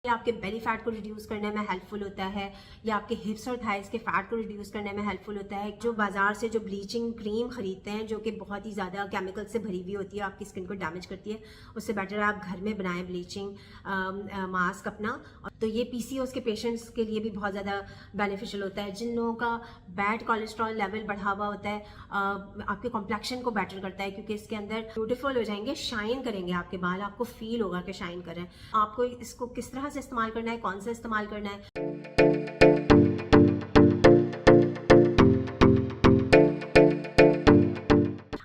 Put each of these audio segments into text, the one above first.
ये आपके belly fat को रिड्यूस करने में हेल्पफुल होता है, या आपके हिप्स और थाइस के फैट को रिड्यूस करने में हेल्पफुल होता है। जो बाजार से जो ब्लीचिंग क्रीम खरीदते हैं जो कि बहुत ही ज़्यादा केमिकल से भरी हुई होती है, आपकी स्किन को डैमेज करती है, उससे बेटर आप घर में बनाएं ब्लीचिंग मास्क अपना। तो ये पीसीओएस के पेशेंट्स के लिए भी बहुत ज़्यादा बेनिफिशियल होता है। जिन लोगों का बैड कोलेस्ट्रॉल लेवल बढ़ा हुआ होता है, आपके कॉम्प्लेक्शन को बेटर करता है, क्योंकि इसके अंदर ब्यूटीफुल हो जाएंगे, शाइन करेंगे आपके बाल, आपको फील होगा कि शाइन कर रहे हैं। आपको इसको किस तरह से इस्तेमाल करना है, कौन सा इस्तेमाल करना है।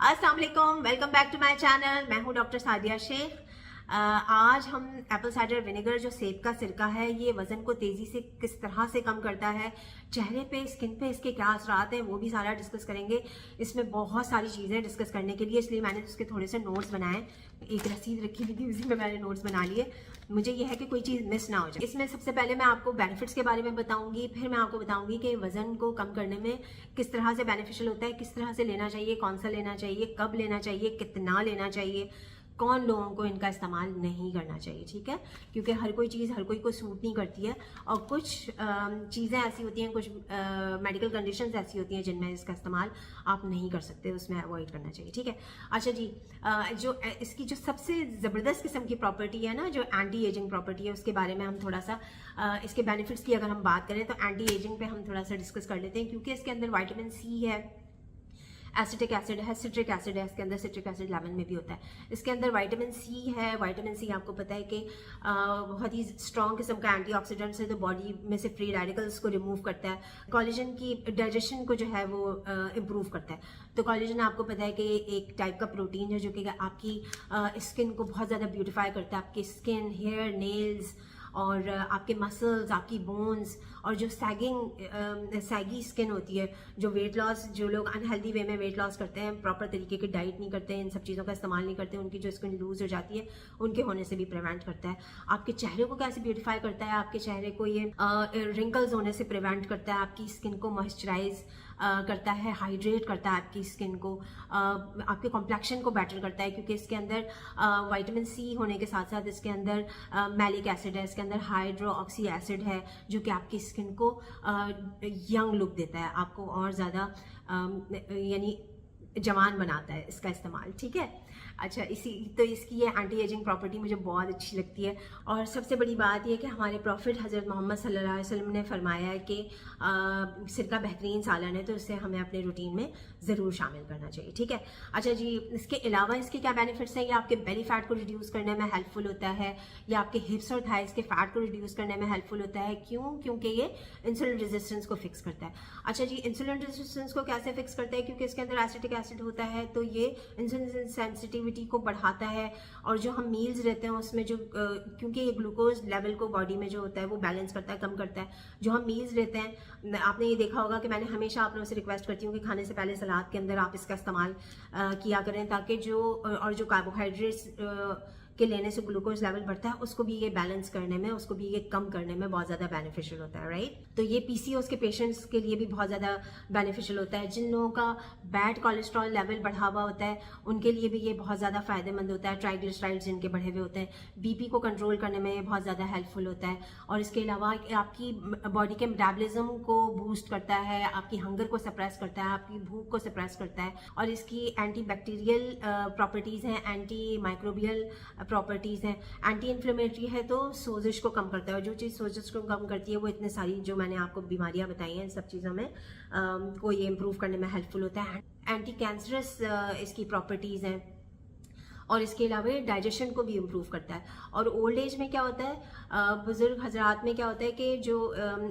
अस्सलाम वालेकुम, welcome back to my channel. मैं हूं डॉक्टर सादिया शेख। आज हम एप्पल साइडर विनेगर जो सेब का सिरका है, ये वजन को तेजी से किस तरह से कम करता है, चेहरे पे स्किन पे इसके क्या असरात हैं, वो भी सारा डिस्कस करेंगे। इसमें बहुत सारी चीज़ें डिस्कस करने के लिए, इसलिए मैंने उसके थोड़े से नोट्स बनाए। एक रसीद रखी हुई थी, उसी में मैंने नोट्स बना लिए। मुझे यह है कि कोई चीज़ मिस ना हो जाए। इसमें सबसे पहले मैं आपको बेनिफिट्स के बारे में बताऊंगी, फिर मैं आपको बताऊंगी कि वजन को कम करने में किस तरह से बेनिफिशियल होता है, किस तरह से लेना चाहिए, कौन सा लेना चाहिए, कब लेना चाहिए, कितना लेना चाहिए, कौन लोगों को इनका इस्तेमाल नहीं करना चाहिए। ठीक है, क्योंकि हर कोई चीज़ हर कोई को सूट नहीं करती है, और कुछ चीज़ें ऐसी होती हैं, कुछ मेडिकल कंडीशंस ऐसी होती हैं जिनमें इसका इस्तेमाल आप नहीं कर सकते, उसमें अवॉइड करना चाहिए। ठीक है, अच्छा जी, जो इसकी जो सबसे ज़बरदस्त किस्म की प्रॉपर्टी है ना, जो एंटी एजिंग प्रॉपर्टी है, उसके बारे में हम थोड़ा सा इसके बेनिफिट्स की अगर हम बात करें तो एंटी एजिंग पे हम थोड़ा सा डिस्कस कर लेते हैं। क्योंकि इसके अंदर विटामिन सी है, एसिटिक एसिड है, सिट्रिक एसिड है, इसके अंदर सिट्रिक एसिड लेमन में भी होता है। इसके अंदर विटामिन सी है। विटामिन सी आपको पता है कि बहुत ही स्ट्रॉन्ग किस्म का एंटीऑक्सीडेंट है, तो बॉडी में से फ्री रेडिकल्स को रिमूव करता है। कोलेजन की डाइजेशन को जो है वो इम्प्रूव करता है। तो कोलेजन आपको पता है कि एक टाइप का प्रोटीन है जो कि आपकी स्किन को बहुत ज़्यादा ब्यूटिफाई करता है। आपकी स्किन, हेयर, नेल्स और आपके मसल्स, आपकी बोन्स, और जो सैगी स्किन होती है, जो वेट लॉस, जो लोग अनहेल्दी वे में वेट लॉस करते हैं, प्रॉपर तरीके की डाइट नहीं करते हैं, इन सब चीज़ों का इस्तेमाल नहीं करते, उनकी जो स्किन लूज हो जाती है, उनके होने से भी प्रिवेंट करता है। आपके चेहरे को कैसे ब्यूटिफाई करता है, आपके चेहरे को ये रिंकल्स होने से प्रिवेंट करता है, आपकी स्किन को मॉइस्चराइज करता है, हाइड्रेट करता है आपकी स्किन को, आपके कॉम्प्लेक्शन को बेटर करता है, क्योंकि इसके अंदर विटामिन सी होने के साथ साथ इसके अंदर मैलिक एसिड है, इसके अंदर हाइड्रोक्सी एसिड है, जो कि आपकी स्किन को यंग लुक देता है, आपको और ज़्यादा यानी जवान बनाता है इसका इस्तेमाल। ठीक है, अच्छा, इसकी ये एंटी एजिंग प्रॉपर्टी मुझे बहुत अच्छी लगती है। और सबसे बड़ी बात यह कि हमारे प्रॉफिट हज़रत मोहम्मद सल्लल्लाहु अलैहि वसल्लम ने फरमाया है कि सिरका बेहतरीन सालन है, तो इसे हमें अपने रूटीन में ज़रूर शामिल करना चाहिए। ठीक है, अच्छा जी, इसके अलावा इसके क्या बेनिफिट्स हैं। ये आपके बेली फैट को रिड्यूस करने में हेल्पफुल होता है, या आपके हिप्स और थाइस के फैट को रिड्यूस करने में हेल्पफुल होता है। क्यों? क्योंकि ये इंसुलिन रेजिस्टेंस को फिक्स करता है। अच्छा जी, इंसुलिन रेजिस्टेंस को कैसे फिक्स करता है? क्योंकि इसके अंदर एसिटिक एसिड होता है, तो ये इंसुलिन सेंसिटिविटी को बढ़ाता है। और जो हम मील्स रहते हैं उसमें जो क्योंकि ये ग्लूकोज लेवल को बॉडी में जो होता है वो बैलेंस करता है, कम करता है। जो हम मील्स रहते हैं, आपने ये देखा होगा कि मैंने हमेशा आप लोगों से रिक्वेस्ट करती हूँ कि खाने से पहले सलाद के अंदर आप इसका इस्तेमाल किया करें, ताकि जो कार्बोहाइड्रेट्स के लेने से ग्लूकोज लेवल बढ़ता है, उसको भी ये बैलेंस करने में, उसको भी ये कम करने में बहुत ज़्यादा बेनिफिशियल होता है। राइट, तो ये पीसीओएस के पेशेंट्स के लिए भी बहुत ज़्यादा बेनिफिशियल होता है। जिन लोगों का बैड कोलेस्ट्रॉल लेवल बढ़ा हुआ होता है, उनके लिए भी ये बहुत ज़्यादा फायदेमंद होता है। ट्राइग्लिसराइड्स जिनके बढ़े हुए होते हैं, बीपी को कंट्रोल करने में ये बहुत ज़्यादा हेल्पफुल होता है। और इसके अलावा आपकी बॉडी के मेटाबॉलिज्म को बूस्ट करता है, आपकी हंगर को सप्रेस करता है, आपकी भूख को सप्रेस करता है। और इसकी एंटी बैक्टीरियल प्रॉपर्टीज़ हैं, एंटी माइक्रोबियल प्रॉपर्टीज़ हैं। एंटी इन्फ्लेमेटरी है, तो सोजिश को कम करता है। जो चीज़ सोजिश को कम करती है वो इतने सारी जो मैंने आपको बीमारियां बताई हैं, इन सब चीज़ों में को ये इम्प्रूव करने में हेल्पफुल होता है। एंटी कैंसरस इसकी प्रॉपर्टीज़ हैं, और इसके अलावा ये डाइजेशन को भी इम्प्रूव करता है। और ओल्ड एज में क्या होता है, बुजुर्ग हजरात में क्या होता है कि जो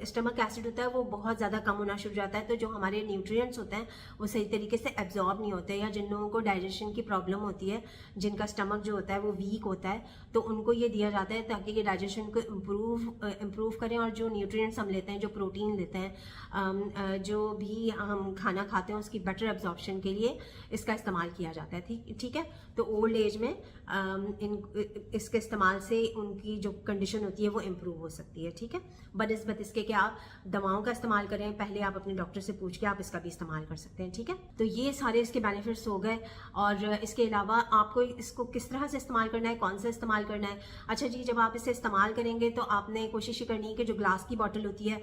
स्टमक एसिड होता है वो बहुत ज़्यादा कम होना शुरू हो जाता है, तो जो हमारे न्यूट्रिएंट्स होते हैं वो सही तरीके से एब्जॉर्ब नहीं होते, या जिन लोगों को डाइजेशन की प्रॉब्लम होती है, जिनका स्टमक जो होता है वो वीक होता है, तो उनको ये दिया जाता है ताकि ये डाइजेशन को इम्प्रूव करें। और जो न्यूट्रिएंट्स हम लेते हैं, जो प्रोटीन लेते हैं, जो भी हम खाना खाते हैं, उसकी बेटर एब्जॉर्प्शन के लिए इसका इस्तेमाल किया जाता है। ठीक है, तो ओल्ड स्टेज में इसके इस्तेमाल से उनकी जो कंडीशन होती है वो इम्प्रूव हो सकती है, ठीक है। बनस्बत इसके कि आप दवाओं का इस्तेमाल करें, पहले आप अपने डॉक्टर से पूछ के आप इसका भी इस्तेमाल कर सकते हैं, ठीक है। तो ये सारे इसके बेनिफिट्स हो गए। और इसके अलावा आपको इसको किस तरह से इस्तेमाल करना है, कौन सा इस्तेमाल करना है। अच्छा जी, जब आप इसे इस्तेमाल करेंगे तो आपने कोशिश करनी है कि जो ग्लास की बॉटल होती है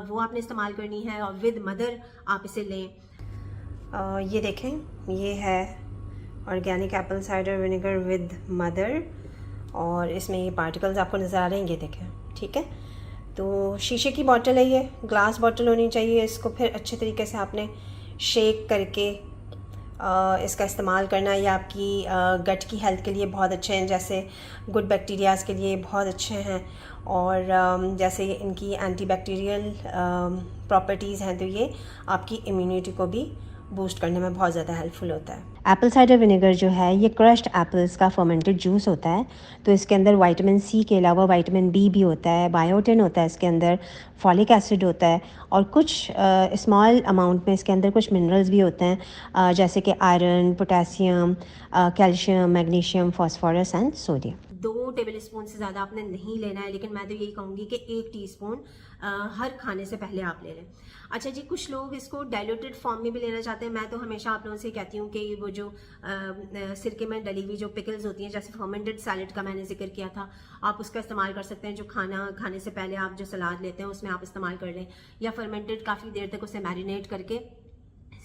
वो आपने इस्तेमाल करनी है, और विद मदर आप इसे लें। ये देखें, ये है organic Apple cider vinegar with mother, और इसमें ये पार्टिकल्स आपको नज़र आ रहे हैं, ये देखें, ठीक है। तो शीशे की बॉटल है, ये ग्लास बॉटल होनी चाहिए। इसको फिर अच्छे तरीके से आपने शेक करके इसका इस्तेमाल करना। ये आपकी गट की हेल्थ के लिए बहुत अच्छे हैं, जैसे गुड बैक्टीरियाज़ के लिए बहुत अच्छे हैं, और जैसे इनकी एंटीबैक्टीरियल प्रॉपर्टीज़ हैं, तो ये आपकी इम्यूनिटी को भी बूस्ट करने में बहुत ज़्यादा हेल्पफुल होता है। एप्पल साइडर विनेगर जो है ये क्रश्ड एप्पल्स का फर्मेंटेड जूस होता है, तो इसके अंदर विटामिन सी के अलावा विटामिन बी भी होता है, बायोटिन होता है इसके अंदर, फॉलिक एसिड होता है, और कुछ स्मॉल अमाउंट में इसके अंदर कुछ मिनरल्स भी होते हैं, जैसे कि iron, potassium, calcium, magnesium, phosphorus and sodium. 2 table spoon से ज़्यादा आपने नहीं लेना है, लेकिन मैं तो यही कहूँगी कि 1 टीस्पून हर खाने से पहले आप ले लें। अच्छा जी, कुछ लोग इसको डाइल्यूटेड फॉर्म में भी लेना चाहते हैं। मैं तो हमेशा आप लोगों से कहती हूँ कि वो जो सिरके में डली हुई जो पिकल्स होती हैं, जैसे फर्मेंटेड सैलेड का मैंने जिक्र किया था, आप उसका इस्तेमाल कर सकते हैं। जो खाना खाने से पहले आप जो सलाद लेते हैं उसमें आप इस्तेमाल कर लें, या फर्मेंटेड काफ़ी देर तक उसे मैरिनेट करके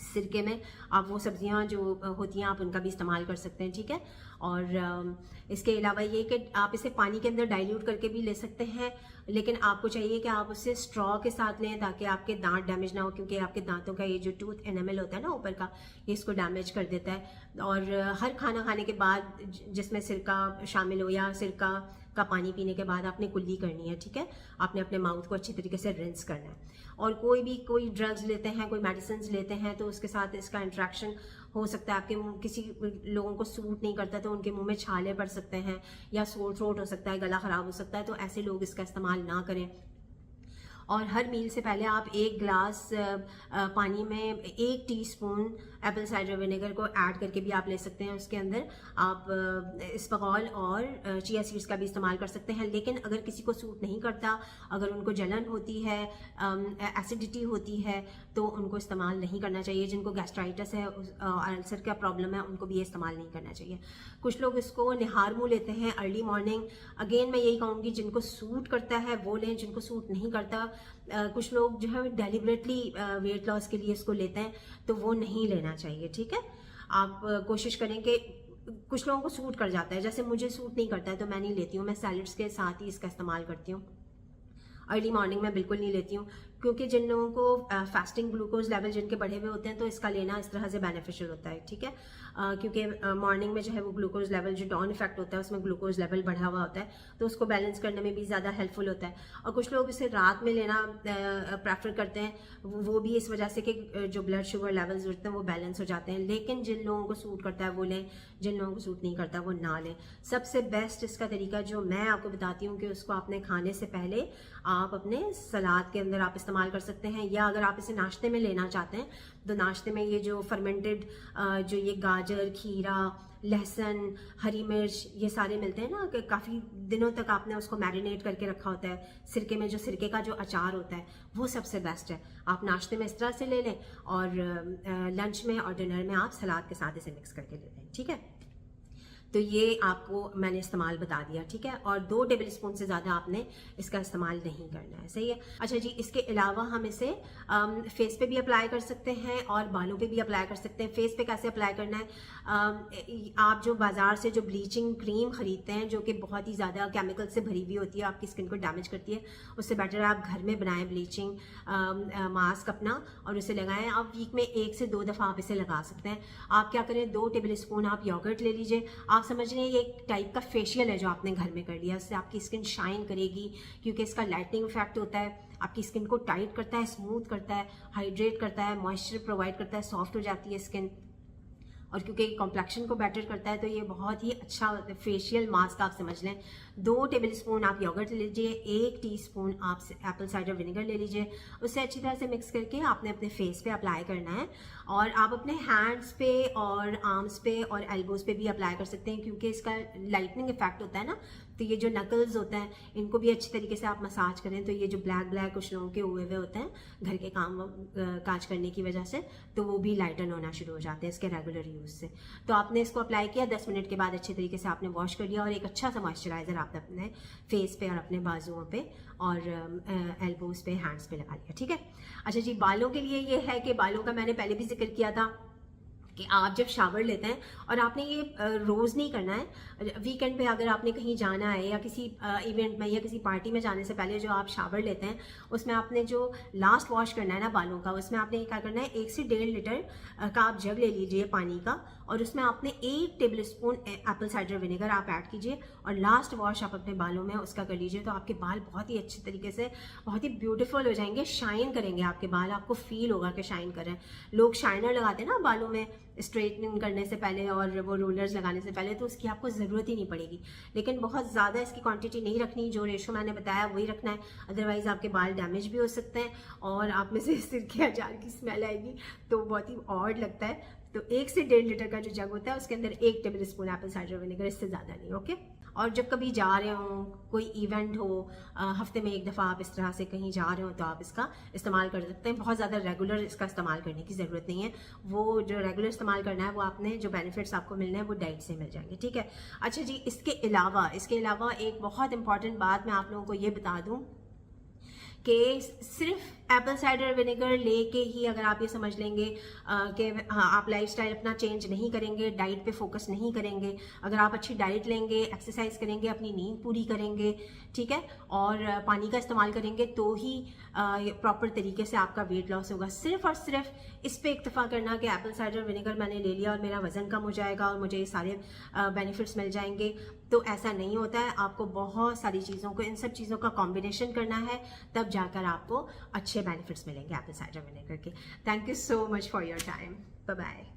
सिरके में आप वो सब्जियां जो होती हैं आप उनका भी इस्तेमाल कर सकते हैं, ठीक है। और इसके अलावा ये कि आप इसे पानी के अंदर डाइल्यूट करके भी ले सकते हैं, लेकिन आपको चाहिए कि आप उसे स्ट्रॉ के साथ लें ताकि आपके दांत डैमेज ना हो, क्योंकि आपके दांतों का ये जो टूथ एनामल होता है ना ऊपर का, ये इसको डैमेज कर देता है। और हर खाना खाने के बाद जिसमें सिरका शामिल हो या सिरका का पानी पीने के बाद आपने कुल्ली करनी है, ठीक है। आपने अपने माउथ को अच्छी तरीके से रिंस करना है। और कोई ड्रग्स लेते हैं, कोई मेडिसिन लेते हैं, तो उसके साथ इसका इंट्रैक्शन हो सकता है। आपके किसी लोगों को सूट नहीं करता तो उनके मुंह में छाले पड़ सकते हैं, या सोर थ्रोट हो सकता है, गला ख़राब हो सकता है, तो ऐसे लोग इसका इस्तेमाल ना करें। और हर मील से पहले आप 1 ग्लास पानी में 1 टीस्पून एप्पल साइडर विनेगर को ऐड करके भी आप ले सकते हैं। उसके अंदर आप इस्पगॉल और चिया सीड्स का भी इस्तेमाल कर सकते हैं। लेकिन अगर किसी को सूट नहीं करता, अगर उनको जलन होती है, एसिडिटी होती है, तो उनको इस्तेमाल नहीं करना चाहिए। जिनको गैस्ट्राइटिस है, अल्सर का प्रॉब्लम है, उनको भी ये इस्तेमाल नहीं करना चाहिए। कुछ लोग इसको निहार मुँह लेते हैं अर्ली मॉर्निंग। अगेन मैं यही कहूँगी, जिनको सूट करता है वो लें, जिनको सूट नहीं करता, कुछ लोग जो है डेलिबरेटली वेट लॉस के लिए इसको लेते हैं, तो वो नहीं लेना चाहिए, ठीक है। आप कोशिश करें कि कुछ लोगों को सूट कर जाता है, जैसे मुझे सूट नहीं करता है तो मैं नहीं लेती हूँ। मैं सैलड्स के साथ ही इसका इस्तेमाल करती हूँ। अर्ली मॉर्निंग में बिल्कुल नहीं लेती हूँ, क्योंकि जिन लोगों को फास्टिंग ग्लूकोज लेवल जिनके बढ़े हुए होते हैं तो इसका लेना इस तरह से बेनिफिशियल होता है, ठीक है। क्योंकि मॉर्निंग में जो है वो ग्लूकोज लेवल जो डॉन इफेक्ट होता है उसमें ग्लूकोज लेवल बढ़ा हुआ होता है, तो उसको बैलेंस करने में भी ज़्यादा हेल्पफुल होता है। और कुछ लोग इसे रात में लेना प्रेफर करते हैं, वो भी इस वजह से कि जो ब्लड शुगर लेवल्स होते हैं वो बैलेंस हो जाते हैं। लेकिन जिन लोगों को सूट करता है वो लें, जिन लोगों को सूट नहीं करता वो ना लें। सबसे बेस्ट इसका तरीका जो मैं आपको बताती हूँ कि उसको आपने खाने से पहले आप अपने सलाद के अंदर आप इस्तेमाल कर सकते हैं, या अगर आप इसे नाश्ते में लेना चाहते हैं तो नाश्ते में ये जो फर्मेंटेड जो ये गाजर, खीरा, लहसुन, हरी मिर्च, ये सारे मिलते हैं ना, कि काफ़ी दिनों तक आपने उसको मैरिनेट करके रखा होता है सिरके में, जो सिरके का जो अचार होता है वो सबसे बेस्ट है। आप नाश्ते में इस तरह से ले लें, और लंच में और डिनर में आप सलाद के साथ इसे मिक्स करके ले लें, ठीक है। तो ये आपको मैंने इस्तेमाल बता दिया, ठीक है। और 2 टेबल स्पून से ज़्यादा आपने इसका इस्तेमाल नहीं करना है, सही है। अच्छा जी, इसके अलावा हम इसे फेस पे भी अप्लाई कर सकते हैं और बालों पे भी अप्लाई कर सकते हैं। फेस पे कैसे अप्लाई करना है, आप जो बाज़ार से जो ब्लीचिंग क्रीम ख़रीदते हैं जो कि बहुत ही ज़्यादा केमिकल से भरी हुई होती है, आपकी स्किन को डैमेज करती है, उससे बेटर आप घर में बनाएं ब्लीचिंग मास्क अपना और उसे लगाएं। आप वीक में 1 से 2 दफ़ा आप इसे लगा सकते हैं। आप क्या करें, 2 टेबल स्पून आप योगर्ट ले लीजिए। आप समझ रहे हैं ये एक टाइप का फेशियल है जो आपने घर में कर लिया, इससे आपकी स्किन शाइन करेगी, क्योंकि इसका लाइटनिंग इफेक्ट होता है, आपकी स्किन को टाइट करता है, स्मूथ करता है, हाइड्रेट करता है, मॉइस्चर प्रोवाइड करता है, सॉफ्ट हो जाती है स्किन, और क्योंकि कॉम्प्लेक्शन को बेटर करता है, तो ये बहुत ही अच्छा फेशियल मास्क आप समझ लें। 2 टेबल स्पून आप योगर्ट ले लीजिए, 1 टीस्पून आप एप्पल साइडर विनेगर ले लीजिए, उससे अच्छी तरह से मिक्स करके आपने अपने फेस पे अप्लाई करना है। और आप अपने हैंड्स पे और आर्म्स पे और एल्बोज पे भी अप्लाई कर सकते हैं, क्योंकि इसका लाइटनिंग इफेक्ट होता है ना, तो ये जो नकल्स होते हैं इनको भी अच्छी तरीके से आप मसाज करें तो ये जो ब्लैक ब्लैक कुछ लोगों के हुए हुए होते हैं घर के काम काज करने की वजह से, तो वो भी लाइटन होना शुरू हो जाते हैं इसके रेगुलर यूज से। तो आपने इसको अप्लाई किया, 10 मिनट के बाद अच्छे तरीके से आपने वॉश कर लिया और एक अच्छा सा मॉइस्चराइजर आपने अपने फेस पे और अपने बाजुओं पे और एल्बोज पे, हैंड्स पे लगा लिया। ठीक है। अच्छा जी, बालों के लिए ये है कि बालों का मैंने पहले भी जिक्र किया था कि आप जब शावर लेते हैं, और आपने ये रोज़ नहीं करना है, वीकेंड पे अगर आपने कहीं जाना है या किसी इवेंट में या किसी पार्टी में जाने से पहले जो आप शावर लेते हैं उसमें आपने जो लास्ट वॉश करना है ना बालों का, उसमें आपने क्या करना है, 1 से 1.5 लीटर का आप जग ले लीजिए पानी का, और उसमें आपने 1 table spoon Apple cider vinegar आप ऐड कीजिए और लास्ट वॉश आप अपने बालों में उसका कर लीजिए। तो आपके बाल बहुत ही अच्छे तरीके से बहुत ही ब्यूटीफुल हो जाएंगे, शाइन करेंगे आपके बाल, आपको फील होगा कि शाइन कर रहे हैं। लोग शाइनर लगाते हैं ना बालों में स्ट्रेटनिंग करने से पहले और वो रोलर्स लगाने से पहले, तो उसकी आपको ज़रूरत ही नहीं पड़ेगी, लेकिन बहुत ज़्यादा इसकी क्वांटिटी नहीं रखनी, जो रेशो मैंने बताया वही रखना है, अदरवाइज़ आपके बाल डैमेज भी हो सकते हैं और आप में से सिर के अचार की स्मेल आएगी, तो बहुत ही ऑड लगता है। तो 1 से 1.5 लीटर का जो जग होता है उसके अंदर 1 table spoon Apple cider vinegar, इससे ज़्यादा नहीं। ओके। और जब कभी जा रहे हो, कोई इवेंट हो, हफ्ते में 1 दफ़ा आप इस तरह से कहीं जा रहे हो तो आप इसका इस्तेमाल कर सकते हैं। बहुत ज़्यादा रेगुलर इसका इस्तेमाल करने की ज़रूरत नहीं है, वो जो रेगुलर इस्तेमाल करना है वो आपने जो बेनिफिट्स आपको मिलने हैं वो डाइट से मिल जाएंगे। ठीक है। अच्छा जी, इसके अलावा एक बहुत इंपॉर्टेंट बात मैं आप लोगों को ये बता दूँ कि सिर्फ एप्पल साइडर विनेगर लेके ही अगर आप ये समझ लेंगे कि हाँ आप लाइफस्टाइल अपना चेंज नहीं करेंगे, डाइट पे फोकस नहीं करेंगे, अगर आप अच्छी डाइट लेंगे, एक्सरसाइज करेंगे, अपनी नींद पूरी करेंगे, ठीक है, और पानी का इस्तेमाल करेंगे, तो ही प्रॉपर तरीके से आपका वेट लॉस होगा। सिर्फ और सिर्फ इस पे इक्तफा करना कि एप्पल साइडर विनेगर मैंने ले लिया और मेरा वजन कम हो जाएगा और मुझे ये सारे बेनिफिट्स मिल जाएंगे, तो ऐसा नहीं होता है। आपको बहुत सारी चीज़ों को, इन सब चीज़ों का कॉम्बिनेशन करना है, तब जाकर आपको अच्छे बेनिफिट्स मिलेंगे एप्पल साइडर विनेगर के। Thank you so much for your time. Bye bye.